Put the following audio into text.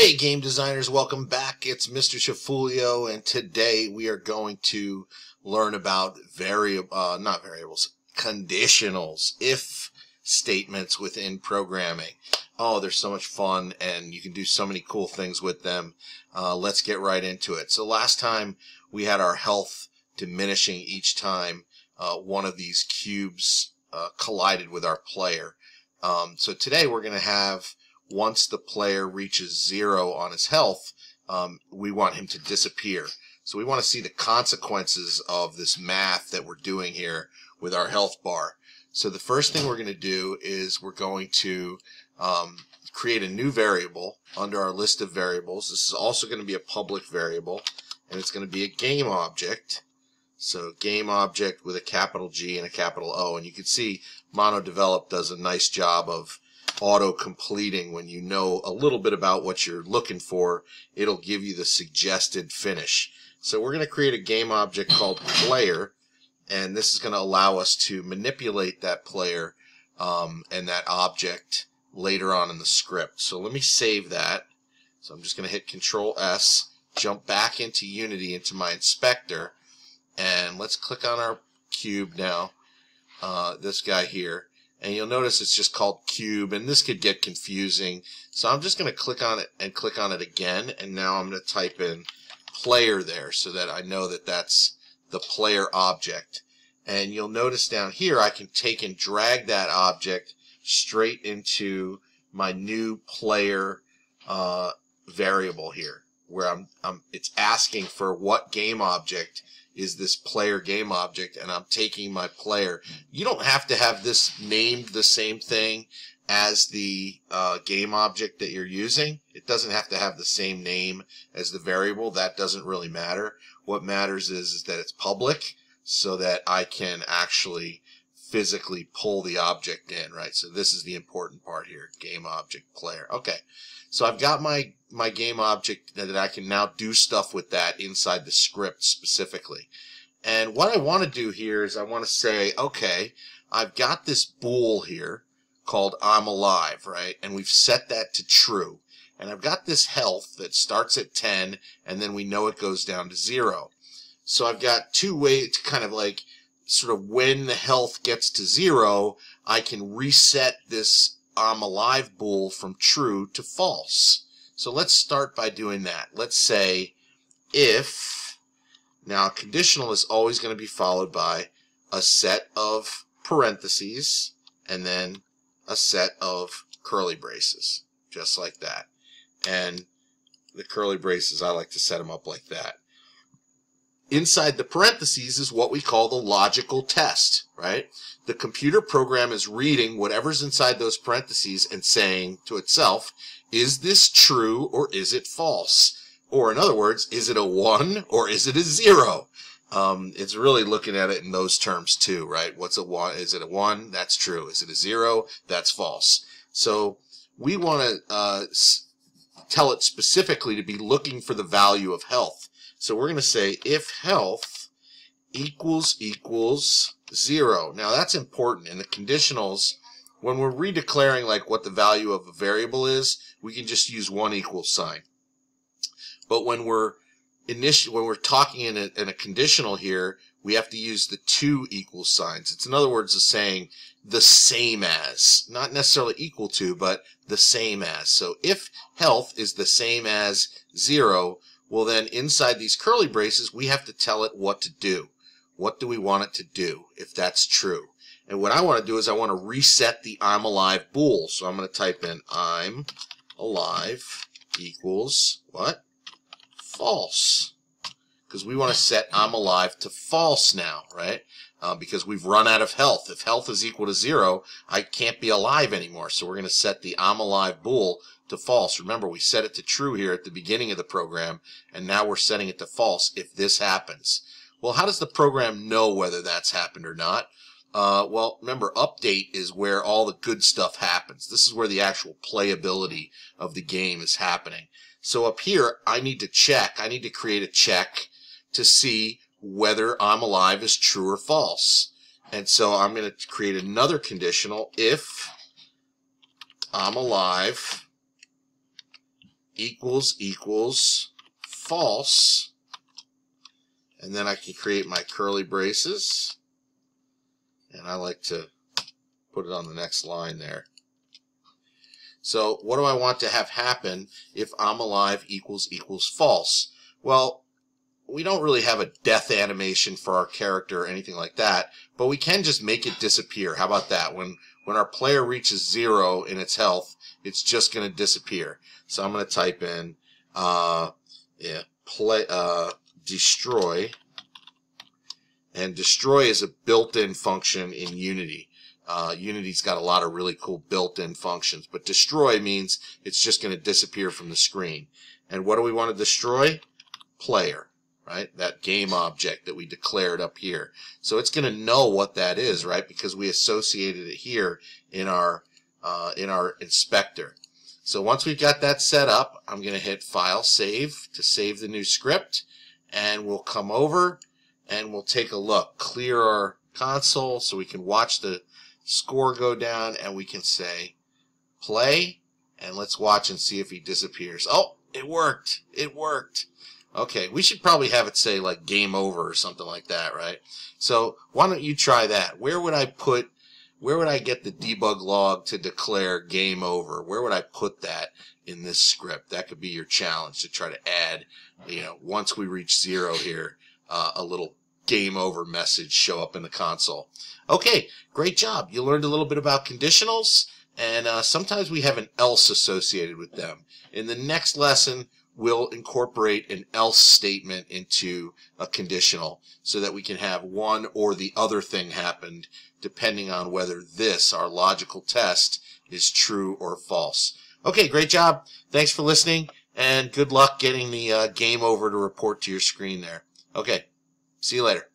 Hey game designers, welcome back. It's Mr. Chafulio, and today we are going to learn about conditionals, if statements within programming. Oh, they're so much fun and you can do so many cool things with them. Let's get right into it. So last time we had our health diminishing each time one of these cubes collided with our player. So today we're going to have, once the player reaches 0 on his health, we want him to disappear. So we want to see the consequences of this math that we're doing here with our health bar. So the first thing we're going to do is we're going to create a new variable under our list of variables. This is also going to be a public variable, and it's going to be a game object. So game object with a capital G and a capital O. And you can see MonoDevelop does a nice job of auto-completing. When you know a little bit about what you're looking for, it'll give you the suggested finish. So we're going to create a game object called player, and this is going to allow us to manipulate that player and that object later on in the script. So let me save that. So I'm just going to hit Control S, jump back into Unity, into my inspector, and let's click on our cube now, this guy here. And you'll notice it's just called cube, and this could get confusing. So I'm just going to click on it and click on it again, and now I'm going to type in player there so that I know that that's the player object. And you'll notice down here I can take and drag that object straight into my new player variable here, where it's asking for what game object is this player game object, and I'm taking my player. You don't have to have this named the same thing as the game object that you're using. It doesn't have to have the same name as the variable. That doesn't really matter. What matters is that it's public, so that I can actually physically pull the object in, right? So this is the important part here, game object player. Okay, so I've got my game object that I can now do stuff with that inside the script specifically. And what I want to do here is I want to say, okay, I've got this bool here called I'm alive, right? And we've set that to true. And I've got this health that starts at 10, and then we know it goes down to 0. So I've got two ways to kind of like, sort of when the health gets to 0, I can reset this I'm alive bool from true to false. So let's start by doing that. Let's say if, now a conditional is always going to be followed by a set of parentheses and then a set of curly braces, just like that. And the curly braces, I like to set them up like that. Inside the parentheses is what we call the logical test, right? The computer program is reading whatever's inside those parentheses and saying to itself, is this true or is it false? Or in other words, is it a 1 or is it a 0? It's really looking at it in those terms too, right? What's a 1? Is it a 1? That's true. Is it a 0? That's false. So we want to tell it specifically to be looking for the value of health. So we're going to say if health equals 0. Now that's important. In the conditionals, when we're redeclaring like what the value of a variable is, we can just use one equal sign. But when we're talking in a conditional here, we have to use the two equal signs. It's in other words saying the same as, not necessarily equal to, but the same as. So if health is the same as 0, well then inside these curly braces we have to tell it what to do. What do we want it to do if that's true? And what I want to do is I want to reset the I'm alive bool. So I'm going to type in I'm alive equals what? False. Because we want to set I'm alive to false now, right? Because we've run out of health. If health is equal to 0, I can't be alive anymore. So we're going to set the I'm alive bool to false. Remember, we set it to true here at the beginning of the program, and now we're setting it to false if this happens. Well, how does the program know whether that's happened or not? Well, remember, update is where all the good stuff happens. This is where the actual playability of the game is happening. So up here, I need to check. I need to create a check to see whether I'm alive is true or false. And so I'm going to create another conditional if I'm alive equals false, and then I can create my curly braces, and I like to put it on the next line there. So what do I want to have happen if I'm alive equals false? Well, we don't really have a death animation for our character or anything like that, but we can just make it disappear. How about that? When our player reaches 0 in its health, it's just going to disappear. So I'm going to type in destroy, and destroy is a built-in function in Unity. Unity's got a lot of really cool built-in functions, but destroy means it's just going to disappear from the screen. And what do we want to destroy? Player. Right? That game object that we declared up here. So it's going to know what that is, right? Because we associated it here in our inspector. So once we've got that set up, I'm going to hit File, Save to save the new script, and we'll come over and we'll take a look. Clear our console so we can watch the score go down, and we can say play, and let's watch and see if he disappears. Oh, it worked. It worked. Okay, we should probably have it say like game over or something like that, right? So why don't you try that? Where would I get the debug log to declare game over? Where would I put that in this script? That could be your challenge, to try to add, once we reach 0 here, a little game over message show up in the console. Okay, great job. You learned a little bit about conditionals, and sometimes we have an else associated with them. In the next lesson, we'll incorporate an else statement into a conditional so that we can have one or the other thing happened depending on whether this, our logical test, is true or false. Okay, great job. Thanks for listening, and good luck getting the game over to report to your screen there. Okay, see you later.